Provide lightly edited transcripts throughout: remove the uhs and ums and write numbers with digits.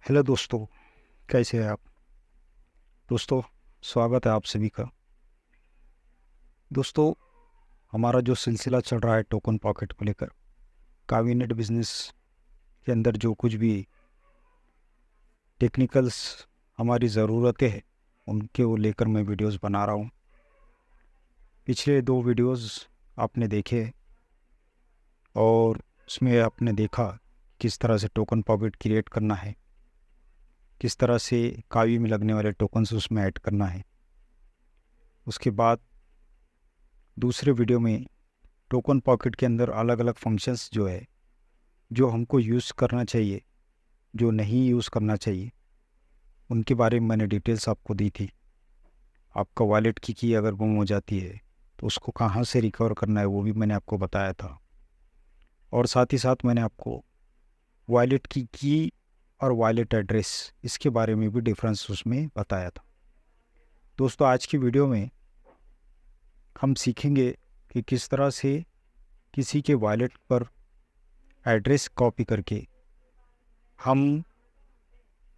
Hello दोस्तों, कैसे हैं आप। दोस्तों, स्वागत है आप सभी का। दोस्तों, हमारा जो सिलसिला चल रहा है टोकन पॉकेट को लेकर, कावीनेट बिजनेस के अंदर जो कुछ भी टेक्निकल्स हमारी ज़रूरतें हैं उनके वो लेकर मैं वीडियोस बना रहा हूँ। पिछले 2 वीडियोस आपने देखे और उसमें आपने देखा किस तरह से टोकन पॉकेट क्रिएट करना है, किस तरह से कावी में लगने वाले टोकन्स उसमें ऐड करना है। उसके बाद दूसरे वीडियो में टोकन पॉकेट के अंदर अलग अलग फंक्शंस जो है, जो हमको यूज़ करना चाहिए, जो नहीं यूज़ करना चाहिए, उनके बारे में मैंने डिटेल्स आपको दी थी। आपका वॉलेट की अगर गुम हो जाती है तो उसको कहाँ से रिकवर करना है वो भी मैंने आपको बताया था। और साथ ही साथ मैंने आपको वॉलेट की और वॉलेट एड्रेस इसके बारे में भी डिफरेंस उसमें बताया था। दोस्तों, आज की वीडियो में हम सीखेंगे कि किस तरह से किसी के वॉलेट पर एड्रेस कॉपी करके हम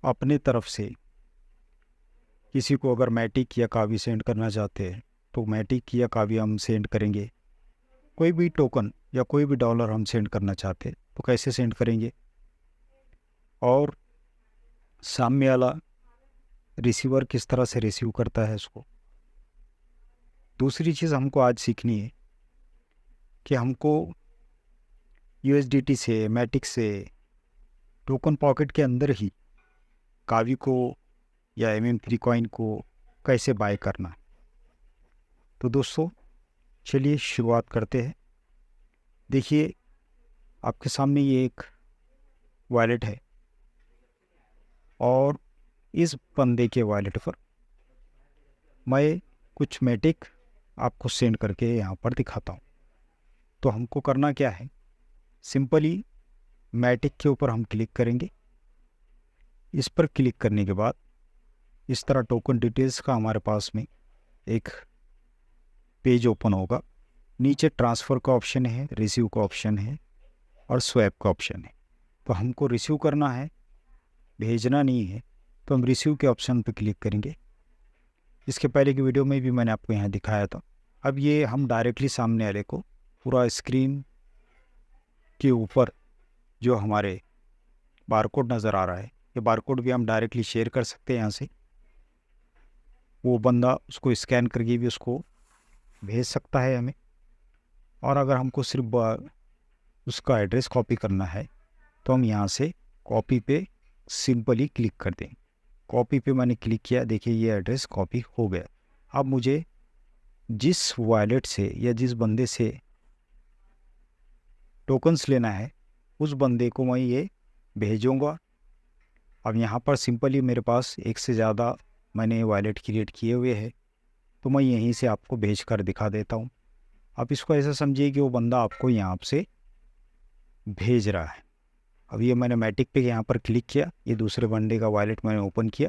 अपने तरफ से किसी को अगर मैटिक या कावी सेंड करना चाहते हैं तो मैटिक या कावी हम सेंड करेंगे। कोई भी टोकन या कोई भी डॉलर हम सेंड करना चाहते हैं तो कैसे सेंड करेंगे, और सामने वाला रिसीवर किस तरह से रिसीव करता है उसको। दूसरी चीज़ हमको आज सीखनी है कि हमको यूएसडीटी से, मैटिक से, टोकन पॉकेट के अंदर ही कावी को या MM3 कॉइन को कैसे बाय करना है। तो दोस्तों, चलिए शुरुआत करते हैं। देखिए, आपके सामने ये एक वॉलेट है और इस बंदे के वॉलेट पर मैं कुछ मैटिक आपको सेंड करके यहाँ पर दिखाता हूँ। तो हमको करना क्या है, सिंपली मैटिक के ऊपर हम क्लिक करेंगे। इस पर क्लिक करने के बाद इस तरह टोकन डिटेल्स का हमारे पास में एक पेज ओपन होगा। नीचे ट्रांसफ़र का ऑप्शन है, रिसीव का ऑप्शन है और स्वैप का ऑप्शन है। तो हमको रिसीव करना है, भेजना नहीं है, तो हम रिसीव के ऑप्शन पर क्लिक करेंगे। इसके पहले की वीडियो में भी मैंने आपको यहाँ दिखाया था। अब ये हम डायरेक्टली सामने वाले को पूरा स्क्रीन के ऊपर जो हमारे बारकोड नज़र आ रहा है, ये बारकोड भी हम डायरेक्टली शेयर कर सकते हैं यहाँ से। वो बंदा उसको स्कैन करके भी उसको भेज सकता है हमें। और अगर हमको सिर्फ उसका एड्रेस कॉपी करना है तो हम यहाँ से कॉपी पे सिंपली क्लिक कर दें। कॉपी पे मैंने क्लिक किया, देखिए ये एड्रेस कॉपी हो गया। अब मुझे जिस वॉलेट से या जिस बंदे से टोकन्स लेना है उस बंदे को मैं ये भेजूँगा। अब यहाँ पर सिंपली मेरे पास एक से ज़्यादा मैंने वॉलेट क्रिएट किए हुए हैं, तो मैं यहीं से आपको भेज कर दिखा देता हूँ। आप इसको ऐसा समझिए कि वो बंदा आपको यहाँ से भेज रहा है। अब ये मैंने मैटिक पे यहाँ पर क्लिक किया, ये दूसरे बंदे का वॉलेट मैंने ओपन किया।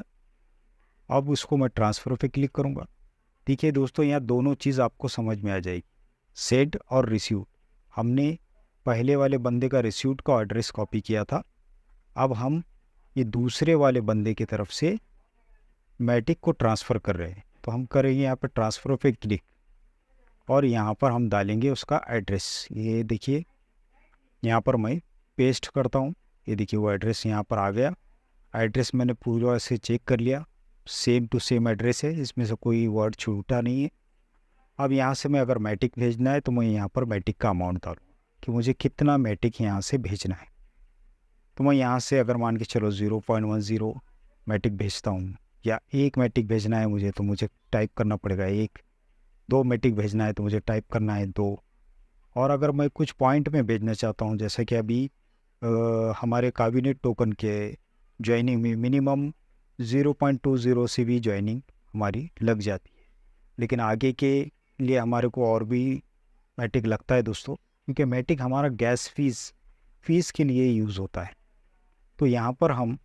अब उसको मैं ट्रांसफ़र पे क्लिक करूँगा। ठीक है दोस्तों, यहाँ दोनों चीज़ आपको समझ में आ जाएगी, सेंड और रिसीव। हमने पहले वाले बंदे का रिसीव्ड का एड्रेस कॉपी किया था, अब हम ये दूसरे वाले बंदे की तरफ से मैटिक को ट्रांसफ़र कर रहे हैं। तो हम करेंगे यहाँ पर ट्रांसफ़र पे क्लिक और यहाँ पर हम डालेंगे उसका एड्रेस। ये देखिए, यहाँ पर मैं पेस्ट करता हूँ। ये देखिए वो एड्रेस यहाँ पर आ गया। एड्रेस मैंने पूरा ऐसे चेक कर लिया, सेम टू सेम एड्रेस है, इसमें से कोई वर्ड छूटा नहीं है। अब यहाँ से मैं अगर मैटिक भेजना है तो मैं यहाँ पर मैटिक का अमाउंट डालूँ कि मुझे कितना मैटिक यहाँ से भेजना है। तो मैं यहाँ से अगर मान के चलो 0.10 मैटिक भेजता हूँ, या 1 मैटिक भेजना है मुझे तो मुझे टाइप करना पड़ेगा 1। 2 मैटिक भेजना है तो मुझे टाइप करना है 2। और अगर मैं कुछ पॉइंट में भेजना चाहता हूँ, जैसे कि अभी हमारे काबिनेट टोकन के ज्वाइनिंग में मिनिमम 0.20 से भी ज्वाइनिंग हमारी लग जाती है, लेकिन आगे के लिए हमारे को और भी मैटिक लगता है दोस्तों, क्योंकि मैटिक हमारा गैस फीस के लिए यूज़ होता है। तो यहाँ पर हम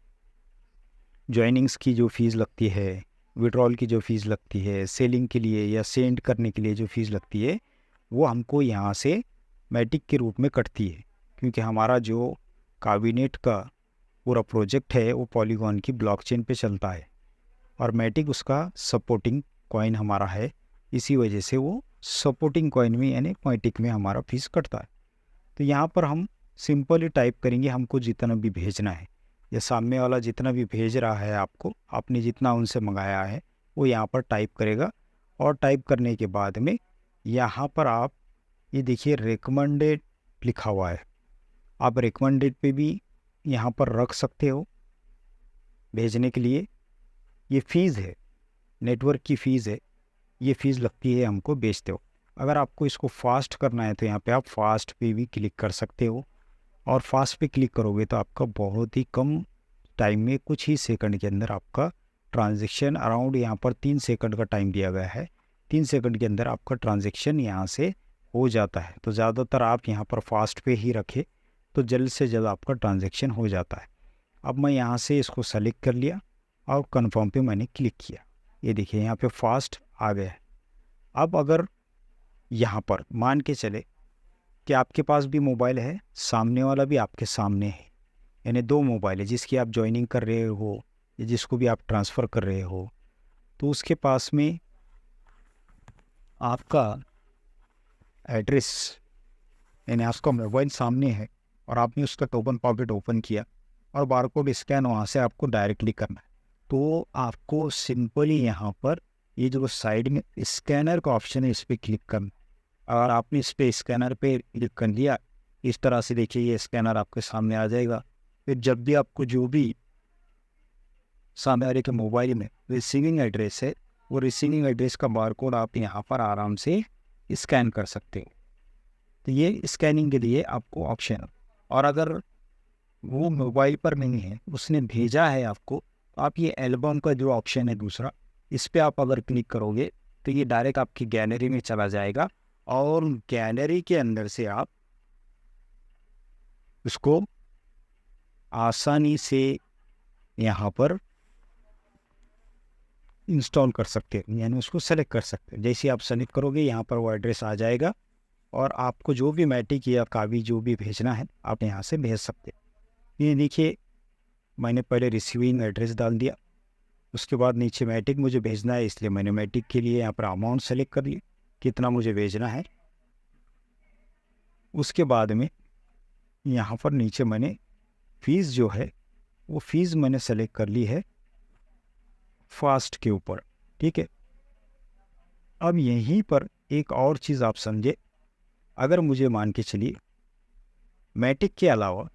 ज्वाइनिंग्स की जो फ़ीस लगती है, विड्रॉल की जो फ़ीस लगती है, सेलिंग के लिए या सेंड करने के लिए जो फ़ीस लगती है, वो हमको यहाँ से मैटिक के रूप में कटती है, क्योंकि हमारा जो काबिनेट का पूरा प्रोजेक्ट है वो पॉलीगॉन की ब्लॉकचेन पे चलता है और मैटिक उसका सपोर्टिंग कॉइन हमारा है, इसी वजह से वो सपोर्टिंग कॉइन में यानी मैटिक में हमारा फीस कटता है। तो यहाँ पर हम सिंपली टाइप करेंगे हमको जितना भी भेजना है, या सामने वाला जितना भी भेज रहा है आपको, आपने जितना उनसे मंगाया है वो यहाँ पर टाइप करेगा। और टाइप करने के बाद में यहाँ पर आप ये देखिए रिकमेंडेड लिखा हुआ है, आप रिकमेंडेड पे भी यहाँ पर रख सकते हो भेजने के लिए। ये फ़ीस है, नेटवर्क की फ़ीस है, ये फ़ीस लगती है हमको बेचते हो। अगर आपको इसको फास्ट करना है तो यहाँ पे आप फास्ट पे भी क्लिक कर सकते हो, और फास्ट पे क्लिक करोगे तो आपका बहुत ही कम टाइम में कुछ ही सेकंड के अंदर आपका ट्रांजैक्शन अराउंड यहाँ पर 3 सेकंड का टाइम दिया गया है, 3 सेकंड के अंदर आपका ट्रांजैक्शन यहाँ से हो जाता है। तो ज़्यादातर आप यहाँ पर फास्ट पे ही रखें तो जल्द से जल्द आपका ट्रांजैक्शन हो जाता है। अब मैं यहाँ से इसको सेलेक्ट कर लिया और कन्फर्म पे मैंने क्लिक किया, ये देखिए यहाँ पे फास्ट आ गया है। अब अगर यहाँ पर मान के चले कि आपके पास भी मोबाइल है, सामने वाला भी आपके सामने है, यानी 2 मोबाइल है, जिसकी आप ज्वाइनिंग कर रहे हो या जिसको भी आप ट्रांसफ़र कर रहे हो, तो उसके पास में आपका एड्रेस यानी आपका मोबाइल सामने है और आपने उसका टोकन पॉकेट ओपन किया और बारकोड स्कैन वहाँ से आपको डायरेक्टली करना है। तो आपको सिंपली यहाँ पर ये जो साइड में स्कैनर का ऑप्शन है इस पर क्लिक करना। अगर आपने इस पर स्कैनर पे क्लिक कर लिया, इस तरह से देखिए ये स्कैनर आपके सामने आ जाएगा। फिर जब भी आपको जो भी सामने वाले के मोबाइल में रिसीविंग एड्रेस है, वो रिसीविंग एड्रेस का बारकोड आप यहाँ पर आराम से स्कैन कर सकते हो। तो ये स्कैनिंग के लिए आपको ऑप्शन है। और अगर वो मोबाइल पर नहीं है, उसने भेजा है आपको, आप ये एल्बम का जो ऑप्शन है दूसरा, इस पर आप अगर क्लिक करोगे तो ये डायरेक्ट आपकी गैलरी में चला जाएगा और गैलरी के अंदर से आप उसको आसानी से यहाँ पर इंस्टॉल कर सकते हैं, यानी उसको सेलेक्ट कर सकते हैं। जैसे आप सेलेक्ट करोगे यहाँ पर वो एड्रेस आ जाएगा और आपको जो भी मैटिक या कावी जो भी भेजना है आप यहाँ से भेज सकते हैं। ये देखिए मैंने पहले रिसीविंग एड्रेस डाल दिया, उसके बाद नीचे मैटिक मुझे भेजना है, इसलिए मैंने मैटिक के लिए यहाँ पर अमाउंट सेलेक्ट कर लिया कितना मुझे भेजना है। उसके बाद में यहाँ पर नीचे मैंने फ़ीस जो है वो फ़ीस मैंने सेलेक्ट कर ली है फास्ट के ऊपर, ठीक है। अब यहीं पर एक और चीज़ आप समझे, अगर मुझे मान के चलिए मैटिक के अलावा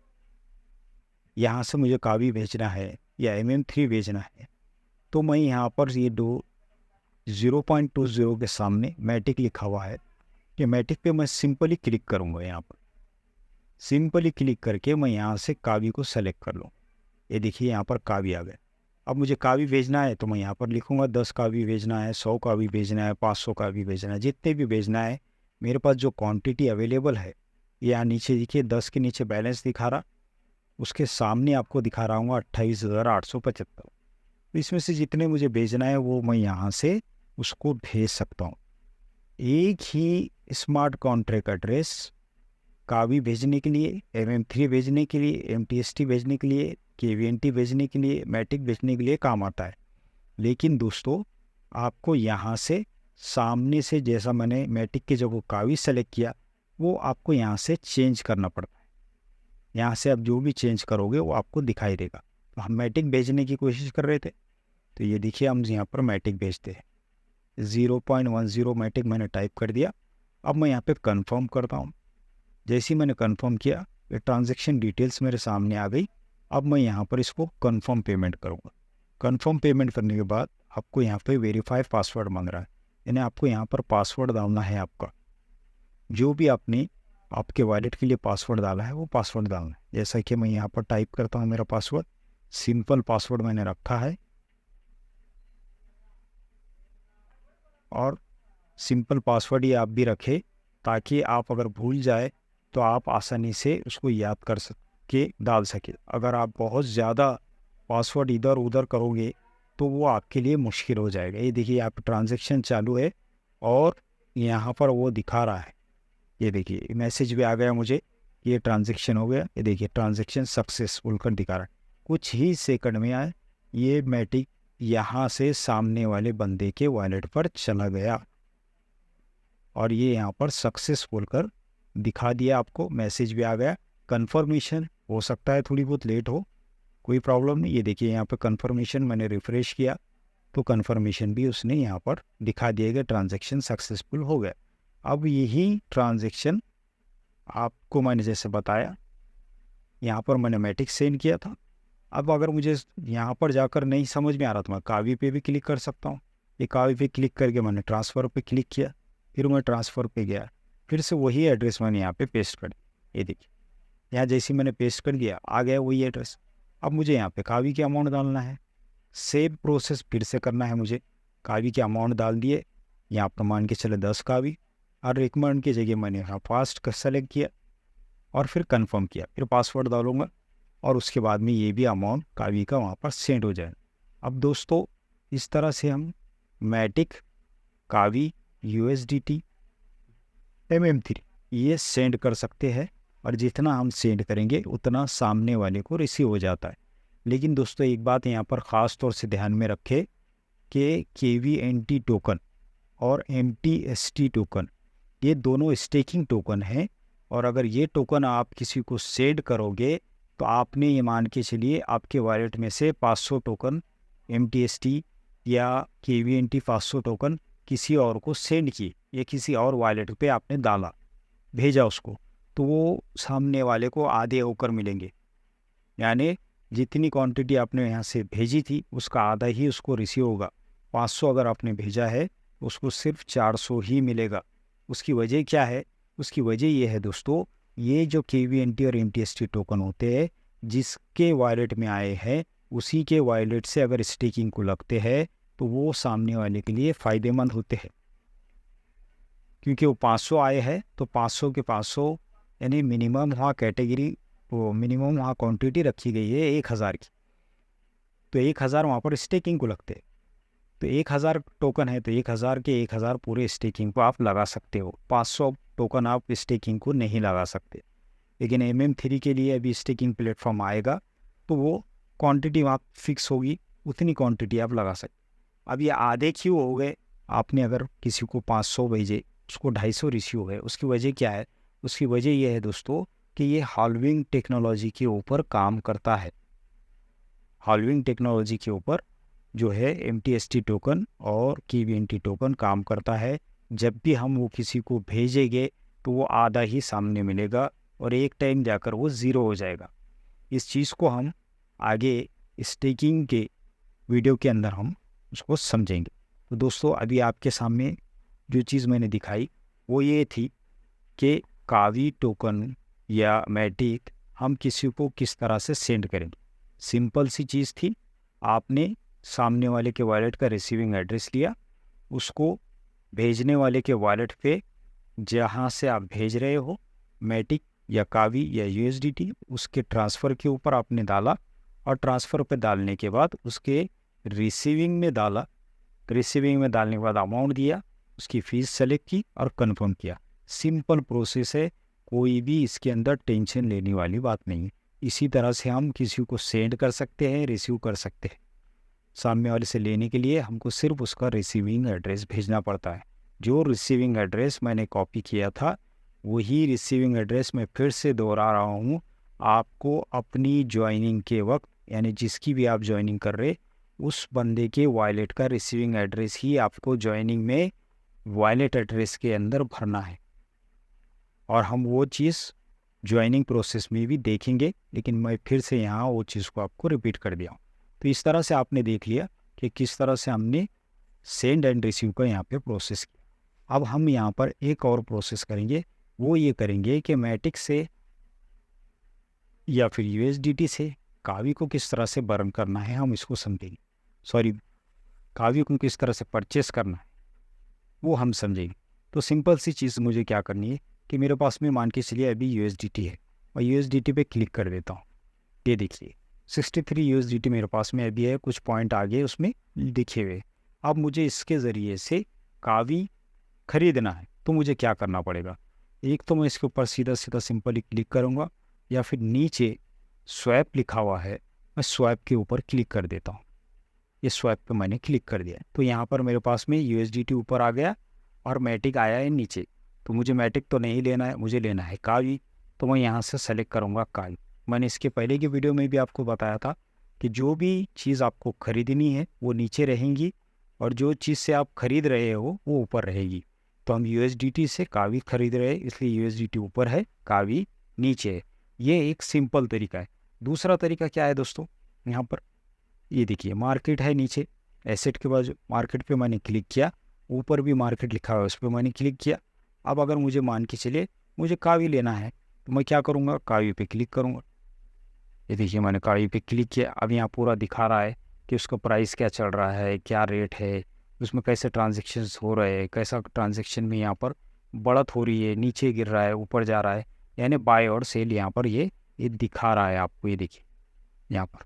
यहाँ से मुझे कावी भेजना है या MM3 भेजना है, तो मैं यहाँ पर ये 0.20 के सामने मैटिक लिखा हुआ है कि मैटिक पे मैं सिंपली क्लिक करूँगा। यहाँ पर सिंपली क्लिक करके मैं यहाँ से कावी को सेलेक्ट कर लूँ। ये देखिए यहाँ पर कावी आ गया। अब मुझे कावी भेजना है तो मैं यहाँ पर लिखूँगा 10 कावी भेजना है, 100 कावी भेजना है, 500 कावी भेजना है, जितने भी भेजना है। मेरे पास जो क्वांटिटी अवेलेबल है, यहाँ नीचे देखिए 10 के नीचे बैलेंस दिखा रहा, उसके सामने आपको दिखा रहा हूँ 28,875। तो इसमें से जितने मुझे भेजना है वो मैं यहाँ से उसको भेज सकता हूँ। एक ही स्मार्ट कॉन्ट्रैक्ट एड्रेस कावी भेजने के लिए, MM3 भेजने के लिए, MTST भेजने के लिए, KVNT भेजने के लिए, मैटिक भेजने के लिए काम आता है। लेकिन दोस्तों आपको यहाँ से सामने से, जैसा मैंने मैटिक के जगह कावी सेलेक्ट किया, वो आपको यहाँ से चेंज करना पड़ता है। यहाँ से आप जो भी चेंज करोगे वो आपको दिखाई देगा। तो हम मैटिक भेजने की कोशिश कर रहे थे, तो ये देखिए हम यहाँ पर मैटिक भेजते हैं। 0.10 मैटिक मैंने टाइप कर दिया। अब मैं यहाँ पे कंफर्म करता हूँ। जैसे ही मैंने कंफर्म किया, ये ट्रांजैक्शन डिटेल्स मेरे सामने आ गई। अब मैं यहाँ पर इसको कंफर्म पेमेंट करूँगा। कंफर्म पेमेंट करने के बाद आपको यहाँ पे वेरीफाई पासवर्ड मांग रहा है, यानी आपको यहाँ पर पासवर्ड डालना है। आपका जो भी आपने आपके वॉलेट के लिए पासवर्ड डाला है वो पासवर्ड डालना है। जैसा कि मैं यहाँ पर टाइप करता हूँ, मेरा पासवर्ड सिंपल पासवर्ड मैंने रखा है, और सिंपल पासवर्ड ही आप भी रखें ताकि आप अगर भूल जाए तो आप आसानी से उसको याद कर सके, डाल सके। अगर आप बहुत ज़्यादा पासवर्ड इधर उधर करोगे तो वो आपके लिए मुश्किल हो जाएगा। ये देखिए यहाँ पर ट्रांजैक्शन चालू है और यहाँ पर वो दिखा रहा है, ये देखिए मैसेज भी आ गया मुझे, ये ट्रांजैक्शन हो गया। ये देखिए ट्रांजैक्शन सक्सेसफुल कर दिखा रहा है। कुछ ही सेकंड में ये मैटिक यहाँ से सामने वाले बंदे के वॉलेट पर चला गया और ये यहाँ पर सक्सेस बोलकर दिखा दिया, आपको मैसेज भी आ गया। कंफर्मेशन हो सकता है थोड़ी बहुत लेट हो, कोई प्रॉब्लम नहीं। ये देखिए यहाँ पर कंफर्मेशन मैंने रिफ्रेश किया तो कंफर्मेशन भी उसने यहाँ पर दिखा दिया गया, ट्रांजैक्शन सक्सेसफुल हो गया। अब यही ट्रांजैक्शन आपको मैंने जैसे बताया, यहाँ पर मैंने मैटिक सेंड किया था। अब अगर मुझे यहाँ पर जाकर नहीं समझ में आ रहा तो मैं कावी पे भी क्लिक कर सकता हूँ। ये कावी पे क्लिक करके मैंने ट्रांसफ़र पे क्लिक किया, फिर मैं ट्रांसफ़र पे गया, फिर से वही एड्रेस मैंने यहाँ पे पेस्ट कर दिया। ये देखिए यहाँ जैसे ही मैंने पेस्ट कर दिया आ गया वही एड्रेस। अब मुझे यहाँ पे कावी की अमाउंट डालना है, सेम प्रोसेस फिर से करना है मुझे। कावी के अमाउंट डाल दिए, यहाँ पर मान के चले 10 कावी, और रिकमेंड की जगह मैंने यहाँ फास्ट का सेलेक्ट किया और फिर कंफर्म किया, फिर पासवर्ड डालूंगा और उसके बाद में ये भी अमाउंट कावी का वहाँ पर सेंड हो जाए। अब दोस्तों इस तरह से हम मैटिक, कावी, USDT, MM3 ये सेंड कर सकते हैं, और जितना हम सेंड करेंगे उतना सामने वाले को रिसीव हो जाता है। लेकिन दोस्तों एक बात यहाँ पर ख़ास तौर से ध्यान में रखें कि KVNT टोकन और MTST टोकन ये दोनों स्टेकिंग टोकन हैं, और अगर ये टोकन आप किसी को सेंड करोगे तो आपने ये मान के चलिए आपके वॉलेट में से 500 टोकन MTST या KVNT 500 टोकन किसी और को सेंड किए, या किसी और वॉलेट पे आपने डाला, भेजा उसको, तो वो सामने वाले को आधे होकर मिलेंगे। यानी जितनी क्वांटिटी आपने यहाँ से भेजी थी उसका आधा ही उसको रिसीव होगा। 500 अगर आपने भेजा है उसको सिर्फ 400 ही मिलेगा। उसकी वजह क्या है? उसकी वजह ये है दोस्तों, ये जो KVNT और MTST टोकन होते हैं जिसके वॉलेट में आए हैं उसी के वॉलेट से अगर स्टेकिंग को लगते हैं तो वो सामने वाले के लिए फ़ायदेमंद होते हैं, क्योंकि वो 500 आए हैं तो 500 के 500 यानी मिनिमम वहाँ कैटेगरी, वो मिनिमम वहाँ क्वांटिटी रखी गई है 1000 की, तो 1000 वहाँ पर स्टेकिंग को लगते हैं। तो 1000 टोकन है तो 1000 के 1000 पूरे स्टेकिंग को आप लगा सकते हो, 500 टोकन आप स्टेकिंग को नहीं लगा सकते। लेकिन MM3 के लिए अभी स्टेकिंग प्लेटफॉर्म आएगा तो वो क्वांटिटी वहाँ फिक्स होगी, उतनी क्वांटिटी आप लगा सकते। अब ये आधे क्यों हो गए? आपने अगर किसी को 500 भेजे उसको 250 रिसीव हुए, उसकी वजह क्या है? उसकी वजह यह है दोस्तों कि ये हाल्विंग टेक्नोलॉजी के ऊपर काम करता है। हाल्विंग टेक्नोलॉजी के ऊपर जो है MTST टोकन और KVNT टोकन काम करता है। जब भी हम वो किसी को भेजेंगे तो वो आधा ही सामने मिलेगा और एक टाइम जाकर वो ज़ीरो हो जाएगा। इस चीज़ को हम आगे स्टेकिंग के वीडियो के अंदर हम उसको समझेंगे। तो दोस्तों अभी आपके सामने जो चीज़ मैंने दिखाई वो ये थी कि कावी टोकन या मैटिक हम किसी को किस तरह से सेंड करेंगे। सिंपल सी चीज़ थी, आपने सामने वाले के वॉलेट का रिसीविंग एड्रेस लिया, उसको भेजने वाले के वॉलेट पे जहाँ से आप भेज रहे हो मैटिक या कावी या USDT उसके ट्रांसफ़र के ऊपर आपने डाला, और ट्रांसफ़र पे डालने के बाद उसके रिसीविंग में डाला, रिसीविंग में डालने के बाद अमाउंट दिया, उसकी फ़ीस सेलेक्ट की और कंफर्म किया। सिंपल प्रोसेस है, कोई भी इसके अंदर टेंशन लेने वाली बात नहीं है। इसी तरह से हम किसी को सेंड कर सकते हैं, रिसीव कर सकते हैं। सामने वाले से लेने के लिए हमको सिर्फ उसका रिसीविंग एड्रेस भेजना पड़ता है। जो रिसीविंग एड्रेस मैंने कॉपी किया था वही रिसीविंग एड्रेस मैं फिर से दोहरा रहा हूँ। आपको अपनी ज्वाइनिंग के वक्त यानी जिसकी भी आप ज्वाइनिंग कर रहे उस बंदे के वॉलेट का रिसीविंग एड्रेस ही आपको ज्वाइनिंग में वॉलेट एड्रेस के अंदर भरना है, और हम वो चीज़ ज्वाइनिंग प्रोसेस में भी देखेंगे, लेकिन मैं फिर से यहाँ वो चीज़ को आपको रिपीट कर दिया हूँ। तो इस तरह से आपने देख लिया कि किस तरह से हमने सेंड एंड रिसीव का यहाँ पे प्रोसेस किया। अब हम यहाँ पर एक और प्रोसेस करेंगे, वो ये करेंगे कि मैटिक से या फिर USDT से कावी को किस तरह से बर्न करना है हम इसको समझेंगे। कावी को किस तरह से परचेस करना है वो हम समझेंगे। तो सिंपल सी चीज़ मुझे क्या करनी है कि मेरे पास में मान के चलिए अभी USDT है, और USDT पे क्लिक कर देता हूँ। ये देखिए 63 USDT मेरे पास में अभी है, कुछ पॉइंट आगे उसमें दिखे हुए। अब मुझे इसके ज़रिए से कावी खरीदना है तो मुझे क्या करना पड़ेगा? एक तो मैं इसके ऊपर सीधा सीधा सिंपली क्लिक करूँगा, या फिर नीचे स्वैप लिखा हुआ है मैं स्वैप के ऊपर क्लिक कर देता हूँ। ये स्वैप पे मैंने क्लिक कर दिया, तो यहाँ पर मेरे पास में USDT ऊपर आ गया और मैटिक आया है नीचे। तो मुझे मैटिक तो नहीं लेना है, मुझे लेना है कावी। तो मैं यहाँ से सेलेक्ट करूँगा कावी। मैंने इसके पहले की वीडियो में भी आपको बताया था कि जो भी चीज़ आपको खरीदनी है वो नीचे रहेंगी और जो चीज़ से आप खरीद रहे हो वो ऊपर रहेगी। तो हम USDT से कावी खरीद रहे हैं, इसलिए USDT ऊपर है, कावी नीचे है। ये एक सिंपल तरीका है। दूसरा तरीका क्या है दोस्तों, यहाँ पर ये देखिए मार्केट है नीचे, एसेट के बाद मार्केट पे मैंने क्लिक किया, ऊपर भी मार्केट लिखा हुआ है उस पर मैंने क्लिक किया। अब अगर मुझे मान के चलिए मुझे कावी लेना है तो मैं क्या करूँगा, कावी पे क्लिक करूँगा। ये देखिए मैंने कावी पे क्लिक किया। अब यहाँ पूरा दिखा रहा है कि उसका प्राइस क्या चल रहा है, क्या रेट है, उसमें कैसे ट्रांजेक्शन्स हो रहे हैं, कैसा ट्रांजेक्शन में यहाँ पर बढ़त हो रही है, नीचे गिर रहा है, ऊपर जा रहा है, यानी बाय और सेल यहाँ पर ये दिखा रहा है आपको। ये देखिए यहाँ पर,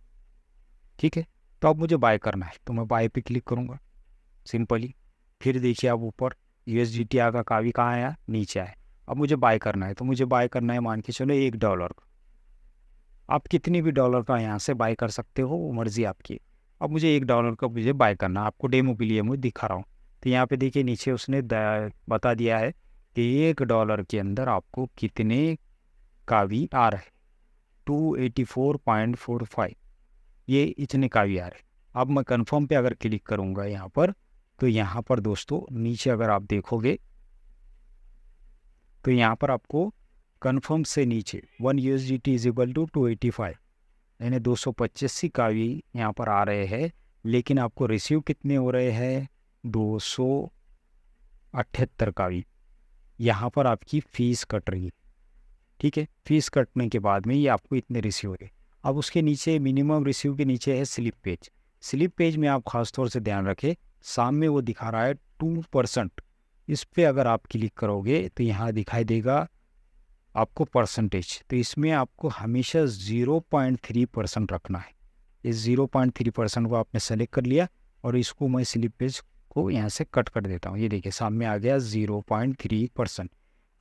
ठीक है। तो अब मुझे बाय करना है तो मैं बाय पे क्लिक करूँगा सिंपली। फिर देखिए अब ऊपर USDT आगा, कावी कहाँ आया, नीचे आया। अब मुझे बाय करना है तो मुझे बाय करना है मान के चलो $1 का। आप कितनी भी डॉलर का यहाँ से बाय कर सकते हो, वो मर्जी आपकी। अब मुझे $1 का मुझे बाय करना है, आपको डेमो के लिए मुझे दिखा रहा हूँ। तो यहाँ पे देखिए नीचे उसने बता दिया है कि $1 के अंदर आपको कितने कावी आ रहे हैं, 284.45, ये इतने कावी आ रहे हैं। अब मैं कंफर्म पे अगर क्लिक करूँगा यहाँ पर, तो यहाँ पर दोस्तों नीचे अगर आप देखोगे तो यहाँ पर आपको कंफर्म से नीचे 1 USDT इज इक्वल टू 285, यानी 285 कावी यहाँ पर आ रहे हैं। लेकिन आपको रिसीव कितने हो रहे हैं, 278 कावी। यहाँ पर आपकी फ़ीस कट रही है, ठीक है। फीस कटने के बाद में ये आपको इतने रिसीव हो गए। अब उसके नीचे मिनिमम रिसीव के नीचे है स्लिप पेज। स्लिप पेज में आप खासतौर से ध्यान रखें, सामने वो दिखा रहा है 2%। इस पे अगर आप क्लिक करोगे तो यहाँ दिखाई देगा आपको परसेंटेज। तो इसमें आपको हमेशा 0.3% रखना है। इस 0.3% को आपने सेलेक्ट कर लिया और इसको मैं स्लिप पेज को यहाँ से कट कर देता हूँ। ये देखिए सामने आ गया 0.3%।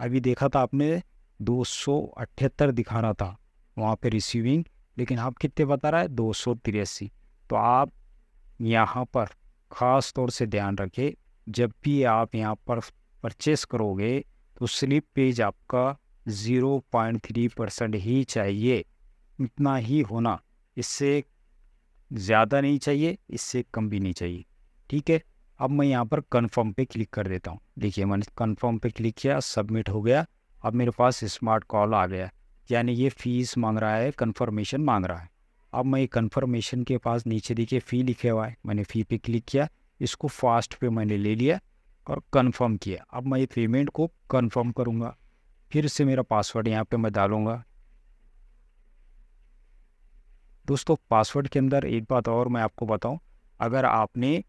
अभी देखा था आपने 278 दिखा रहा था वहाँ पे रिसीविंग, लेकिन आप कितने बता रहा है, 283। तो आप यहाँ पर ख़ास तौर से ध्यान रखें, जब भी आप यहाँ पर परचेस करोगे तो स्लिप पेज आपका 0.3% ही चाहिए, इतना ही होना, इससे ज़्यादा नहीं चाहिए, इससे कम भी नहीं चाहिए, ठीक है। अब मैं यहाँ पर कन्फर्म पे क्लिक कर देता हूँ। देखिए मैंने कन्फर्म पे क्लिक किया, सबमिट हो गया। अब मेरे पास स्मार्ट कॉल आ गया, यानी ये फ़ीस मांग रहा है, कन्फर्मेशन मांग रहा है। अब मैं कन्फर्मेशन के पास नीचे देखिए फ़ी लिखे हुआ है, मैंने फ़ी पे क्लिक किया, इसको फास्ट पे मैंने ले लिया और कन्फर्म किया। अब मैं ये पेमेंट को कन्फर्म करूँगा, फिर से मेरा पासवर्ड यहाँ पे मैं डालूँगा। दोस्तों पासवर्ड के अंदर एक बात और मैं आपको बताऊँ, अगर आपने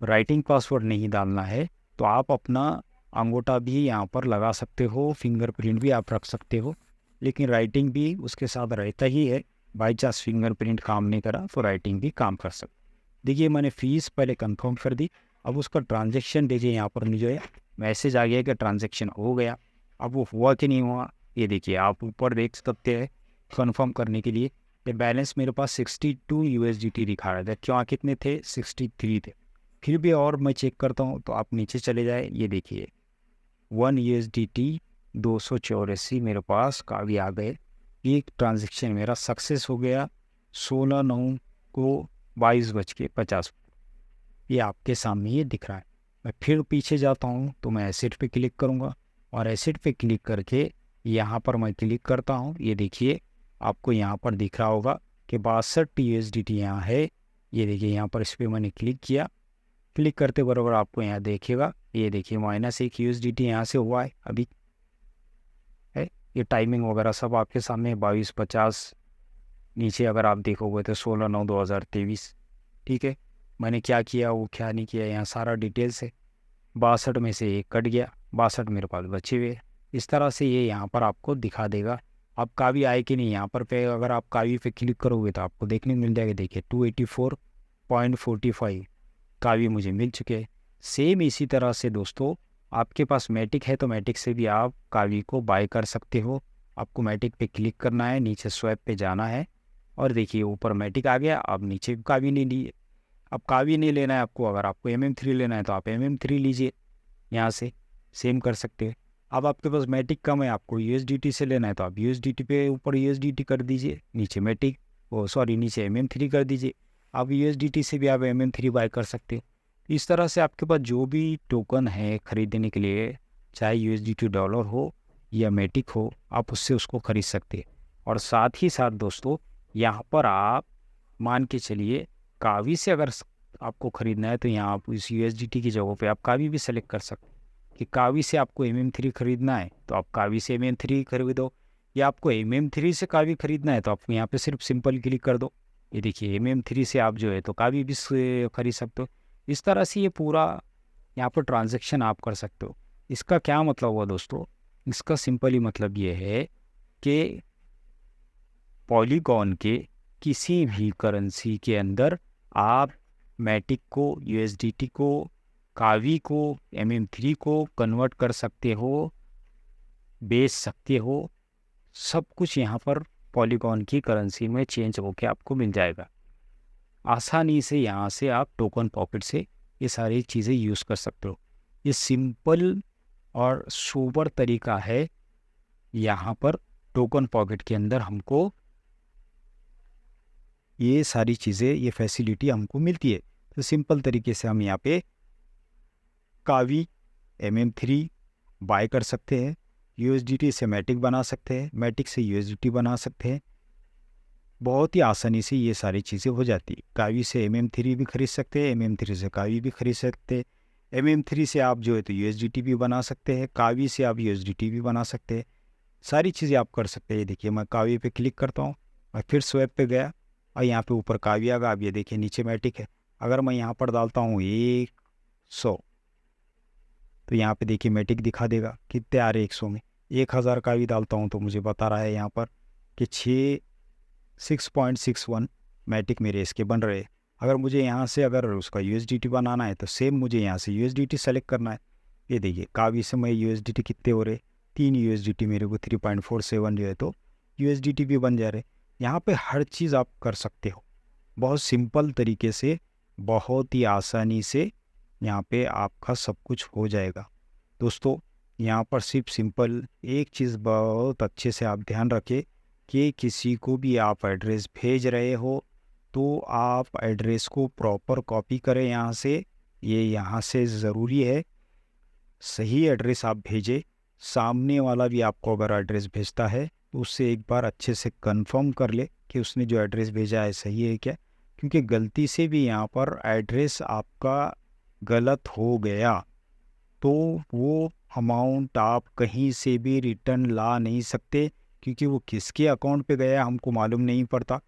राइटिंग पासवर्ड नहीं डालना है तो आप अपना अंगूठा भी यहाँ पर लगा सकते हो, फिंगरप्रिंट भी आप रख सकते हो, लेकिन राइटिंग भी उसके साथ रहता ही है। बाई चांस फिंगरप्रिंट काम नहीं करा तो राइटिंग भी काम कर सकते। देखिए मैंने फ़ीस पहले कंफर्म कर दी। अब उसका ट्रांजैक्शन देखिए यहाँ पर मुझे मैसेज आ गया कि ट्रांजैक्शन हो गया। अब वो हुआ कि नहीं हुआ ये देखिए आप ऊपर देख सकते हैं। कंफर्म करने के लिए ये बैलेंस मेरे पास 62 USDT दिखा रहा था, क्या कितने थे, 63 थे। फिर भी और मैं चेक करता हूँ तो आप नीचे चले जाए, ये देखिए 1 USDT 284 मेरे पास काफ़ी आ गए। एक ट्रांजेक्शन मेरा सक्सेस हो गया 16/9 को 22:50। ये आपके सामने ये दिख रहा है। मैं फिर पीछे जाता हूँ तो मैं एसेट पे क्लिक करूँगा और एसेट पे क्लिक करके यहाँ पर मैं क्लिक करता हूँ। ये देखिए आपको यहाँ पर दिख रहा होगा कि 62 USDT यहाँ है। ये देखिए यहाँ पर इस पर मैंने क्लिक किया, क्लिक करते बराबर आपको यहाँ देखेगा, ये देखिए -1 USDT यहाँ से हुआ है अभी है। ये टाइमिंग वगैरह सब आपके सामने 22:50। नीचे अगर आप देखोगे तो 16/9/2023, ठीक है। मैंने क्या किया वो क्या नहीं किया यहाँ सारा डिटेल्स है। 62 में से एक कट गया, 62 मेरे पास बचे हुए। इस तरह से ये यहाँ पर आपको दिखा देगा। अब कावी आए कि नहीं, यहाँ पर पे अगर आप कावी पे क्लिक करोगे तो आपको देखने को मिल जाएगा। देखिए 284.45 कावी मुझे मिल चुके हैं। सेम इसी तरह से दोस्तों आपके पास मैटिक है तो मैटिक से भी आप कावी को बाय कर सकते हो। आपको मैटिक पे क्लिक करना है, नीचे स्वैप पे जाना है, और देखिए ऊपर मैटिक आ गया। अब नीचे कावी नहीं लिए। अब कावी नहीं लेना है आपको, अगर आपको MM3 लेना है तो आप MM3 लीजिए, यहाँ से सेम कर सकते हैं। अब आपके पास मैटिक कम है, आपको USDT से लेना है तो आप USDT पे ऊपर USDT कर दीजिए, नीचे मैटिक, ओ सॉरी नीचे MM3 कर दीजिए। अब USDT से भी आप MM3 बाय कर सकते हो। इस तरह से आपके पास जो भी टोकन है खरीदने के लिए, चाहे USDT डॉलर हो या मैटिक हो, आप उससे उसको खरीद सकते हैं। और साथ ही साथ दोस्तों, यहाँ पर आप मान के चलिए कावी से अगर आपको खरीदना है तो यहाँ आप इस USDT की जगह पे आप कावी भी सेलेक्ट कर सकते हैं कि कावी से आपको MM3 खरीदना है तो आप कावी से MM3 खरीदो, या आपको MM3 से कावी खरीदना है तो आप यहाँ पे सिर्फ सिंपल क्लिक कर दो। ये देखिए MM3 से आप जो है तो कावी भी खरीद सकते हो। इस तरह से ये पूरा यहाँ पर ट्रांजैक्शन आप कर सकते हो। इसका क्या मतलब हुआ दोस्तों? इसका सिंपली मतलब ये है कि पॉलीगॉन के किसी भी करेंसी के अंदर आप मैटिक को, USDT को, कावी को, MM3 को कन्वर्ट कर सकते हो, बेच सकते हो। सब कुछ यहाँ पर पॉलीगॉन की करेंसी में चेंज होके आपको मिल जाएगा। आसानी से यहाँ से आप टोकन पॉकेट से ये सारी चीज़ें यूज़ कर सकते हो। ये सिंपल और सोबर तरीका है यहाँ पर टोकन पॉकेट के अंदर हमको ये सारी चीज़ें, ये फैसिलिटी हमको मिलती है। तो सिंपल तरीके से हम यहाँ पे कावी MM3 बाय कर सकते हैं, USDT से मैटिक बना सकते हैं, मैटिक से USDT बना सकते हैं। बहुत ही आसानी से ये सारी चीज़ें हो जाती है। कावी से MM3 भी खरीद सकते हैं, MM3 से कावी भी खरीद सकते हैं। MM3 से आप जो है तो USDT भी बना सकते हैं, कावी से आप USDT भी बना सकते हैं। सारी चीज़ें आप कर सकते हैं। देखिए मैं कावी पे क्लिक करता हूँ और फिर स्वैप पे गया और यहाँ पे ऊपर कावी आ गया। अब ये देखिए नीचे मैटिक है। अगर मैं यहाँ पर डालता हूँ 100 तो यहाँ पे देखिए मैटिक दिखा देगा कितने आ रहे 100 में। 1000 कावी डालता हूँ तो मुझे बता रहा है यहाँ पर कि 6.61 मैटिक मेरे इसके बन रहे। अगर मुझे यहाँ से अगर उसका USDT बनाना है तो सेम मुझे यहाँ से USDT सेलेक्ट करना है। ये देखिए कावी से मैं USDT कितने हो रहे, 3 USDT मेरे को 3.47 जो है तो USDT भी बन जा रहे। यहाँ पे हर चीज़ आप कर सकते हो बहुत सिंपल तरीके से, बहुत ही आसानी से यहाँ पे आपका सब कुछ हो जाएगा। दोस्तों यहाँ पर सिर्फ सिंपल एक चीज़ बहुत अच्छे से आप ध्यान रखें कि किसी को भी आप एड्रेस भेज रहे हो तो आप एड्रेस को प्रॉपर कॉपी करें यहाँ से। ये यहाँ से ज़रूरी है, सही एड्रेस आप भेजें। सामने वाला भी आपको अगर एड्रेस भेजता है तो उससे एक बार अच्छे से कंफर्म कर ले कि उसने जो एड्रेस भेजा है सही है क्या, क्योंकि गलती से भी यहाँ पर एड्रेस आपका गलत हो गया तो वो अमाउंट आप कहीं से भी रिटर्न ला नहीं सकते, क्योंकि वो किसके अकाउंट पे गया हमको मालूम नहीं पड़ता,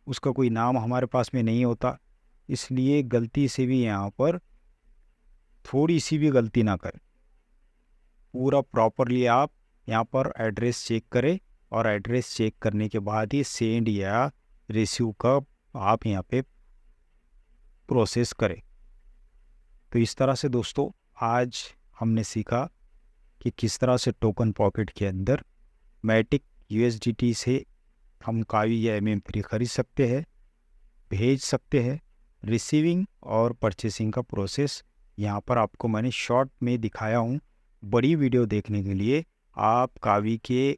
उसका कोई नाम हमारे पास में नहीं होता। इसलिए गलती से भी यहाँ पर थोड़ी सी भी गलती ना करें। पूरा प्रॉपरली आप यहाँ पर एड्रेस चेक करें और एड्रेस चेक करने के बाद ही सेंड या रिसीव का आप यहाँ पे प्रोसेस करें। तो इस तरह से दोस्तों आज हमने सीखा कि किस तरह से टोकन पॉकेट के अंदर मैटिक USDT से हम कावी या MM3 खरीद सकते हैं, भेज सकते हैं। रिसीविंग और परचेसिंग का प्रोसेस यहाँ पर आपको मैंने शॉर्ट में दिखाया हूँ। बड़ी वीडियो देखने के लिए आप कावी के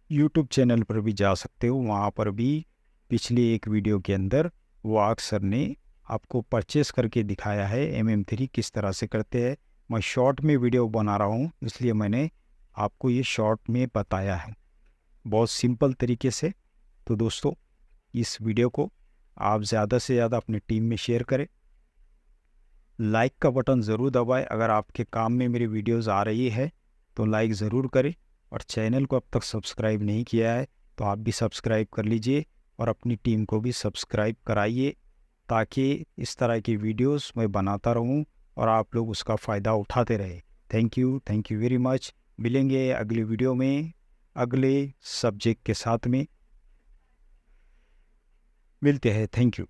YouTube चैनल पर भी जा सकते हो। वहाँ पर भी पिछली एक वीडियो के अंदर वाक सर ने आपको परचेस करके दिखाया है MM3 किस तरह से करते हैं। मैं शॉर्ट में वीडियो बना रहा हूँ इसलिए मैंने आपको ये शॉर्ट में बताया है बहुत सिंपल तरीके से। तो दोस्तों इस वीडियो को आप ज़्यादा से ज़्यादा अपनी टीम में शेयर करें, लाइक का बटन ज़रूर दबाएं। अगर आपके काम में मेरी वीडियोस आ रही है तो लाइक ज़रूर करें, और चैनल को अब तक सब्सक्राइब नहीं किया है तो आप भी सब्सक्राइब कर लीजिए और अपनी टीम को भी सब्सक्राइब कराइए, ताकि इस तरह की वीडियोस मैं बनाता रहूं और आप लोग उसका फ़ायदा उठाते रहे। Thank you very much. मिलेंगे अगली वीडियो में अगले सब्जेक्ट के साथ में, मिलते हैं। Thank you.